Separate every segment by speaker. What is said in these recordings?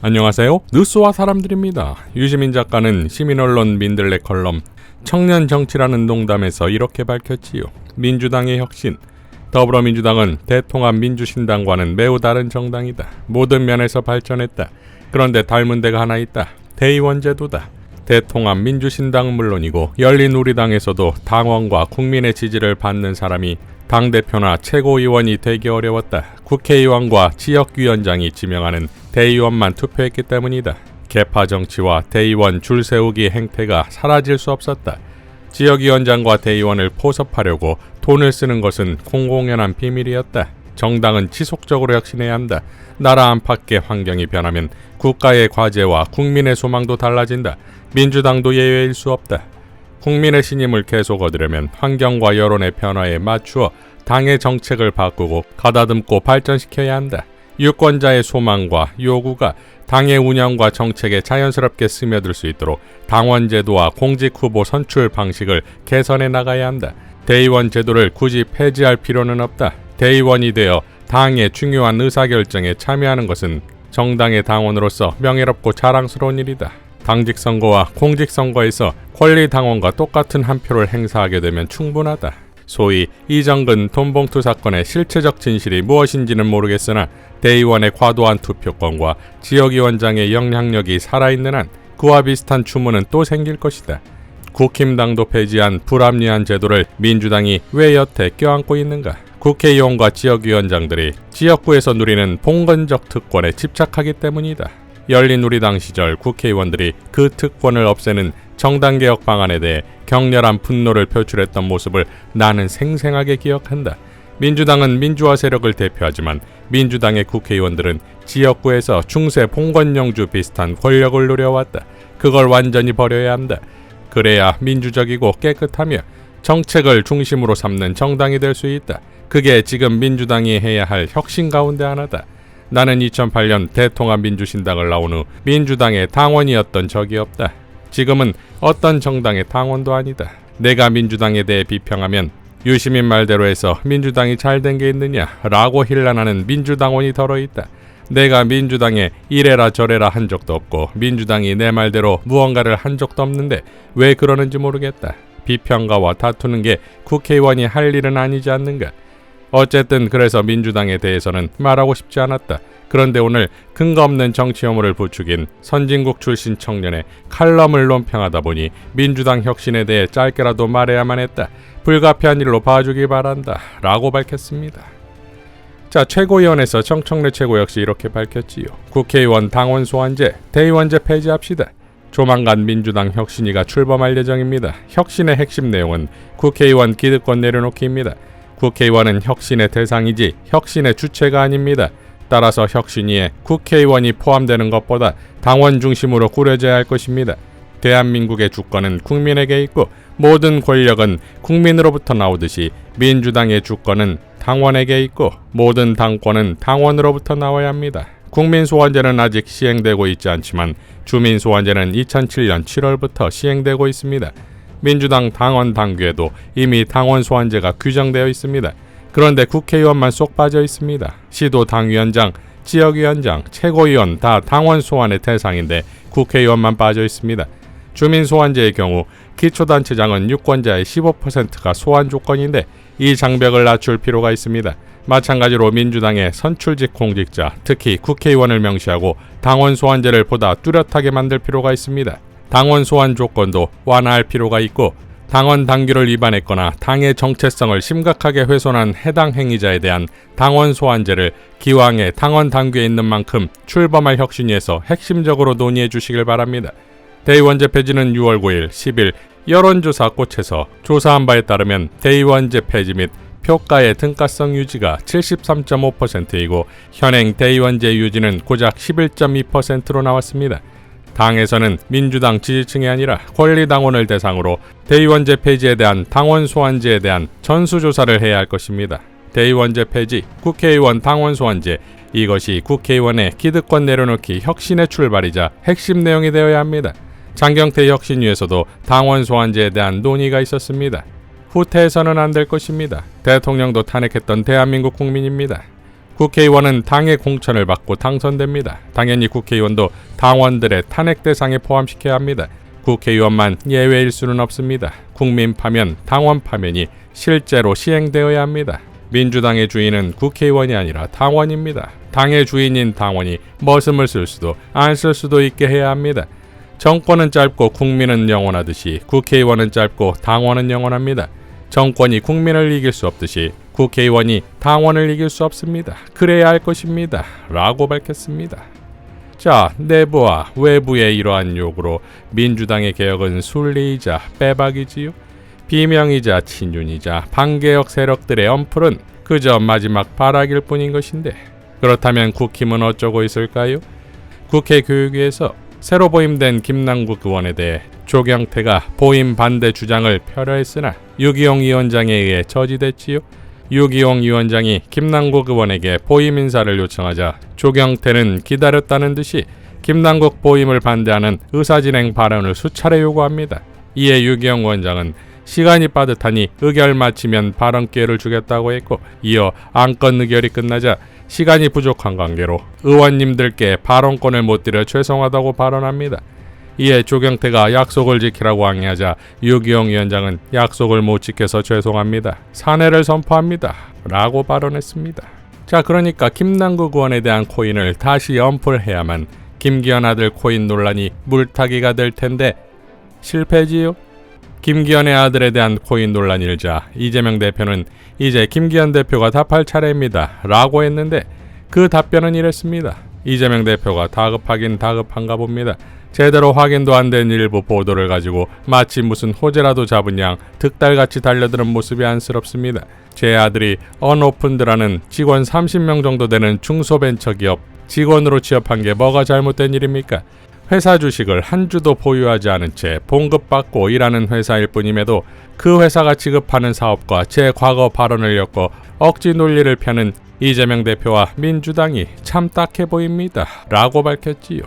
Speaker 1: 안녕하세요. 느스와 사람들입니다. 유시민 작가는 시민언론 민들레 컬럼 청년 정치라는 농담에서 이렇게 밝혔지요. 민주당의 혁신. 더불어민주당은 대통합 민주신당과는 매우 다른 정당이다. 모든 면에서 발전했다. 그런데 닮은 데가 하나 있다. 대의원 제도다. 대통합 민주신당은 물론이고 열린우리당에서도 당원과 국민의 지지를 받는 사람이 당대표나 최고위원이 되기 어려웠다. 국회의원과 지역위원장이 지명하는 대의원만 투표했기 때문이다. 계파 정치와 대의원 줄 세우기 행태가 사라질 수 없었다. 지역위원장과 대의원을 포섭하려고 돈을 쓰는 것은 공공연한 비밀이었다. 정당은 지속적으로 혁신해야 한다. 나라 안팎의 환경이 변하면 국가의 과제와 국민의 소망도 달라진다. 민주당도 예외일 수 없다. 국민의 신임을 계속 얻으려면 환경과 여론의 변화에 맞추어 당의 정책을 바꾸고 가다듬고 발전시켜야 한다. 유권자의 소망과 요구가 당의 운영과 정책에 자연스럽게 스며들 수 있도록 당원 제도와 공직 후보 선출 방식을 개선해 나가야 한다. 대의원 제도를 굳이 폐지할 필요는 없다. 대의원이 되어 당의 중요한 의사결정에 참여하는 것은 정당의 당원으로서 명예롭고 자랑스러운 일이다. 당직 선거와 공직 선거에서 권리 당원과 똑같은 한 표를 행사하게 되면 충분하다. 소위 이정근 돈봉투 사건의 실체적 진실이 무엇인지는 모르겠으나 대의원의 과도한 투표권과 지역위원장의 영향력이 살아있는 한 그와 비슷한 추문은 또 생길 것이다. 국힘당도 폐지한 불합리한 제도를 민주당이 왜 여태 껴안고 있는가? 국회의원과 지역위원장들이 지역구에서 누리는 봉건적 특권에 집착하기 때문이다. 열린우리당 시절 국회의원들이 그 특권을 없애는 정당개혁 방안에 대해 격렬한 분노를 표출했던 모습을 나는 생생하게 기억한다. 민주당은 민주화 세력을 대표하지만 민주당의 국회의원들은 지역구에서 중세 봉건영주 비슷한 권력을 누려왔다. 그걸 완전히 버려야 한다. 그래야 민주적이고 깨끗하며 정책을 중심으로 삼는 정당이 될 수 있다. 그게 지금 민주당이 해야 할 혁신 가운데 하나다. 나는 2008년 대통합 민주신당을 나온 후 민주당의 당원이었던 적이 없다. 지금은 어떤 정당의 당원도 아니다. 내가 민주당에 대해 비평하면 유시민 말대로 해서 민주당이 잘된 게 있느냐 라고 힐난하는 민주당원이 덜어있다. 내가 민주당에 이래라 저래라 한 적도 없고 민주당이 내 말대로 무언가를 한 적도 없는데 왜 그러는지 모르겠다. 비평가와 다투는 게 국회의원이 할 일은 아니지 않는가. 어쨌든 그래서 민주당에 대해서는 말하고 싶지 않았다. 그런데 오늘 근거 없는 정치 혐오를 부추긴 선진국 출신 청년의 칼럼을 논평하다 보니 민주당 혁신에 대해 짧게라도 말해야만 했다. 불가피한 일로 봐주기 바란다 라고 밝혔습니다. 자, 최고위원회에서 정청래 최고 역시 이렇게 밝혔지요. 국회의원 당원 소환제, 대의원제 폐지합시다. 조만간 민주당 혁신위가 출범할 예정입니다. 혁신의 핵심 내용은 국회의원 기득권 내려놓기입니다. 국회의원은 혁신의 대상이지 혁신의 주체가 아닙니다. 따라서 혁신위에 국회의원이 포함되는 것보다 당원 중심으로 꾸려져야 할 것입니다. 대한민국의 주권은 국민에게 있고 모든 권력은 국민으로부터 나오듯이 민주당의 주권은 당원에게 있고 모든 당권은 당원으로부터 나와야 합니다. 국민소환제는 아직 시행되고 있지 않지만 주민소환제는 2007년 7월부터 시행되고 있습니다. 민주당 당원 당규에도 이미 당원 소환제가 규정되어 있습니다. 그런데 국회의원만 쏙 빠져 있습니다. 시도 당위원장, 지역위원장, 최고위원 다 당원 소환의 대상인데 국회의원만 빠져 있습니다. 주민 소환제의 경우 기초단체장은 유권자의 15%가 소환 조건인데 이 장벽을 낮출 필요가 있습니다. 마찬가지로 민주당의 선출직 공직자, 특히 국회의원을 명시하고 당원 소환제를 보다 뚜렷하게 만들 필요가 있습니다. 당원 소환 조건도 완화할 필요가 있고 당원 당규를 위반했거나 당의 정체성을 심각하게 훼손한 해당 행위자에 대한 당원 소환제를 기왕에 당원 당규에 있는 만큼 출범할 혁신위에서 핵심적으로 논의해 주시길 바랍니다. 대의원제 폐지는 6월 9일, 10일 여론조사 꽃에서 조사한 바에 따르면 대의원제 폐지 및 표가의 등가성 유지가 73.5%이고 현행 대의원제 유지는 고작 11.2%로 나왔습니다. 당에서는 민주당 지지층이 아니라 권리당원을 대상으로 대의원제 폐지에 대한 당원 소환제에 대한 전수조사를 해야 할 것입니다. 대의원제 폐지, 국회의원 당원 소환제, 이것이 국회의원의 기득권 내려놓기 혁신의 출발이자 핵심 내용이 되어야 합니다. 장경태 혁신위에서도 당원 소환제에 대한 논의가 있었습니다. 후퇴해서는 안 될 것입니다. 대통령도 탄핵했던 대한민국 국민입니다. 국회의원은 당의 공천을 받고 당선됩니다. 당연히 국회의원도 당원들의 탄핵 대상에 포함시켜야 합니다. 국회의원만 예외일 수는 없습니다. 국민 파면, 당원 파면이 실제로 시행되어야 합니다. 민주당의 주인은 국회의원이 아니라 당원입니다. 당의 주인인 당원이 머슴을 쓸 수도 안 쓸 수도 있게 해야 합니다. 정권은 짧고 국민은 영원하듯이 국회의원은 짧고 당원은 영원합니다. 정권이 국민을 이길 수 없듯이 국회의원이 당원을 이길 수 없습니다. 그래야 할 것입니다. 라고 밝혔습니다. 자, 내부와 외부의 이러한 요구로 민주당의 개혁은 순리이자 빼박이지요. 비명이자 친윤이자 반개혁 세력들의 엄풀은 그저 마지막 발악일 뿐인 것인데, 그렇다면 국힘은 어쩌고 있을까요? 국회 교육위에서 새로 보임된 김남국 의원에 대해 조경태가 보임 반대 주장을 펴려했으나 유기용 위원장에 의해 저지됐지요. 유기용 위원장이 김남국 의원에게 보임 인사를 요청하자 조경태는 기다렸다는 듯이 김남국 보임을 반대하는 의사진행 발언을 수차례 요구합니다. 이에 유기용 위원장은 시간이 빠듯하니 의결 마치면 발언 기회를 주겠다고 했고, 이어 안건 의결이 끝나자 시간이 부족한 관계로 의원님들께 발언권을 못 드려 죄송하다고 발언합니다. 이에 조경태가 약속을 지키라고 항의하자 유기용 위원장은 약속을 못 지켜서 죄송합니다. 사내를 선포합니다. 라고 발언했습니다. 자, 그러니까 김남국 의원에 대한 코인을 다시 엄풀해야만 김기현 아들 코인 논란이 물타기가 될 텐데 실패지요? 김기현의 아들에 대한 코인 논란이 일자 이재명 대표는 이제 김기현 대표가 답할 차례입니다. 라고 했는데 그 답변은 이랬습니다. 이재명 대표가 다급하긴 다급한가 봅니다. 제대로 확인도 안 된 일부 보도를 가지고 마치 무슨 호재라도 잡은 양 득달같이 달려드는 모습이 안쓰럽습니다. 제 아들이 언오픈드라는 직원 30명 정도 되는 중소벤처기업 직원으로 취업한 게 뭐가 잘못된 일입니까? 회사 주식을 한 주도 보유하지 않은 채 봉급받고 일하는 회사일 뿐임에도 그 회사가 지급하는 사업과 제 과거 발언을 엮어 억지 논리를 펴는 이재명 대표와 민주당이 참 딱해 보입니다. 라고 밝혔지요.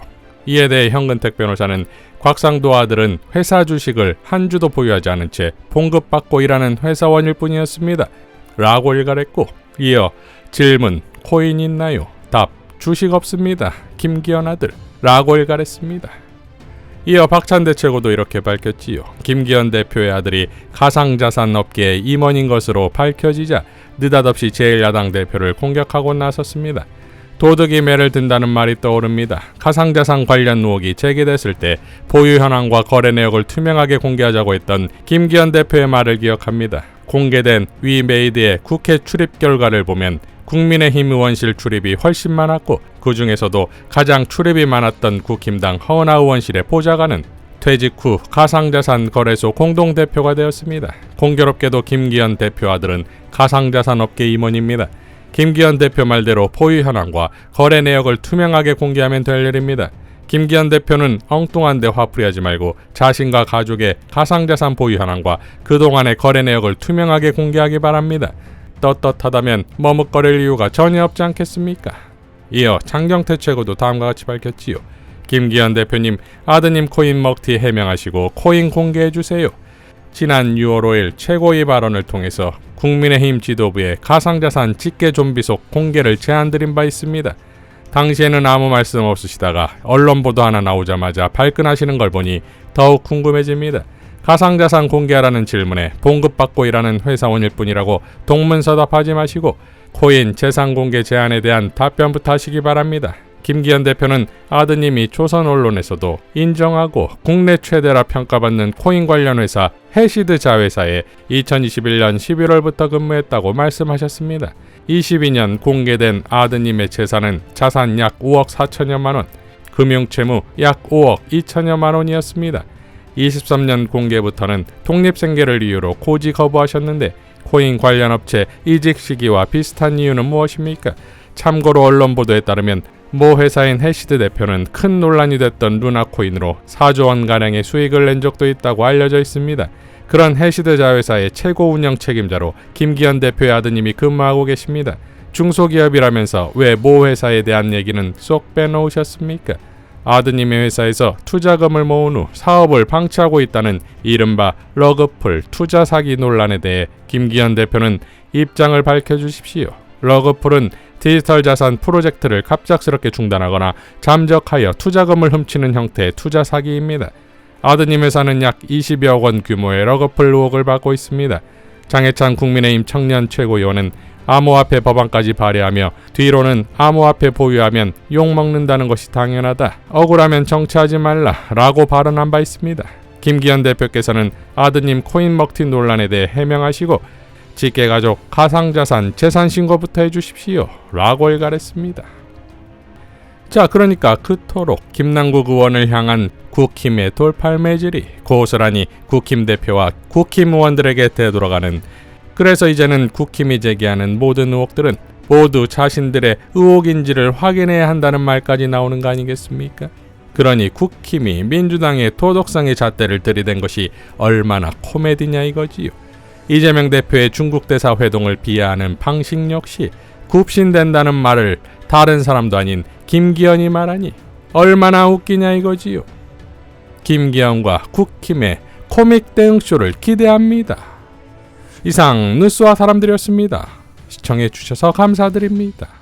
Speaker 1: 이에 대해 현근택 변호사는 곽상도 아들은 회사 주식을 한 주도 보유하지 않은 채 봉급받고 일하는 회사원일 뿐이었습니다. 라고 일갈했고, 이어 질문, 코인 있나요? 답, 주식 없습니다. 김기현 아들. 라고 일갈했습니다. 이어 박찬대 최고도 이렇게 밝혔지요. 김기현 대표의 아들이 가상자산 업계의 임원인 것으로 밝혀지자 느닷없이 제1야당 대표를 공격하고 나섰습니다. 도둑이 매를 든다는 말이 떠오릅니다. 가상자산 관련 의혹이 제기됐을 때 보유 현황과 거래 내역을 투명하게 공개하자고 했던 김기현 대표의 말을 기억합니다. 공개된 위메이드의 국회 출입 결과를 보면 국민의힘 의원실 출입이 훨씬 많았고, 그 중에서도 가장 출입이 많았던 국힘당 허은하 의원실의 보좌관은 퇴직 후 가상자산 거래소 공동대표가 되었습니다. 공교롭게도 김기현 대표 아들은 가상자산 업계 임원입니다. 김기현 대표 말대로 보유 현황과 거래 내역을 투명하게 공개하면 될 일입니다. 김기현 대표는 엉뚱한데 화풀이하지 말고 자신과 가족의 가상자산 보유 현황과 그동안의 거래 내역을 투명하게 공개하기 바랍니다. 떳떳하다면 머뭇거릴 이유가 전혀 없지 않겠습니까? 이어 장경태 최고도 다음과 같이 밝혔지요. 김기현 대표님, 아드님 코인 먹튀 해명하시고 코인 공개해주세요. 지난 6월 5일 최고위 발언을 통해서 국민의힘 지도부에 가상자산 직계 좀비속 공개를 제안드린 바 있습니다. 당시에는 아무 말씀 없으시다가 언론 보도 하나 나오자마자 발끈하시는 걸 보니 더욱 궁금해집니다. 가상자산 공개하라는 질문에 봉급받고 일하는 회사원일 뿐이라고 동문서답하지 마시고 코인 재산 공개 제안에 대한 답변부터 하시기 바랍니다. 김기현 대표는 아드님이 조선 언론에서도 인정하고 국내 최대라 평가받는 코인 관련 회사 해시드 자회사에 2021년 11월부터 근무했다고 말씀하셨습니다. 22년 공개된 아드님의 재산은 자산 약 5억 4천여만 원, 금융채무 약 5억 2천여만 원이었습니다. 23년 공개부터는 독립생계를 이유로 고지 거부하셨는데 코인 관련 업체 이직 시기와 비슷한 이유는 무엇입니까? 참고로 언론 보도에 따르면 모 회사인 해시드 대표는 큰 논란이 됐던 루나코인으로 4조 원가량의 수익을 낸 적도 있다고 알려져 있습니다. 그런 해시드 자회사의 최고 운영 책임자로 김기현 대표의 아드님이 근무하고 계십니다. 중소기업이라면서 왜 모 회사에 대한 얘기는 쏙 빼놓으셨습니까? 아드님의 회사에서 투자금을 모은 후 사업을 방치하고 있다는 이른바 러그풀 투자 사기 논란에 대해 김기현 대표는 입장을 밝혀주십시오. 러그풀은 디지털 자산 프로젝트를 갑작스럽게 중단하거나 잠적하여 투자금을 훔치는 형태의 투자 사기입니다. 아드님 회사는 약 20여억 원 규모의 러그풀 의혹을 받고 있습니다. 장해찬 국민의힘 청년 최고위원은 암호화폐 법안까지 발의하며 뒤로는 암호화폐 보유하면 욕먹는다는 것이 당연하다. 억울하면 정치하지 말라 라고 발언한 바 있습니다. 김기현 대표께서는 아드님 코인 먹튀 논란에 대해 해명하시고 직계가족 가상자산 재산신고부터 해주십시오 라고 일갈했습니다. 자, 그러니까 그토록 김남국 의원을 향한 국힘의 돌팔매질이 고스란히 국힘 대표와 국힘 의원들에게 되돌아가는, 그래서 이제는 국힘이 제기하는 모든 의혹들은 모두 자신들의 의혹인지를 확인해야 한다는 말까지 나오는 거 아니겠습니까? 그러니 국힘이 민주당의 도덕성의 잣대를 들이댄 것이 얼마나 코미디냐 이거지요. 이재명 대표의 중국 대사 회동을 비하하는 방식 역시 굽신댄다는 말을 다른 사람도 아닌 김기현이 말하니 얼마나 웃기냐 이거지요. 김기현과 국힘의 코믹 대응쇼를 기대합니다. 이상 뉴스와 사람들이었습니다. 시청해주셔서 감사드립니다.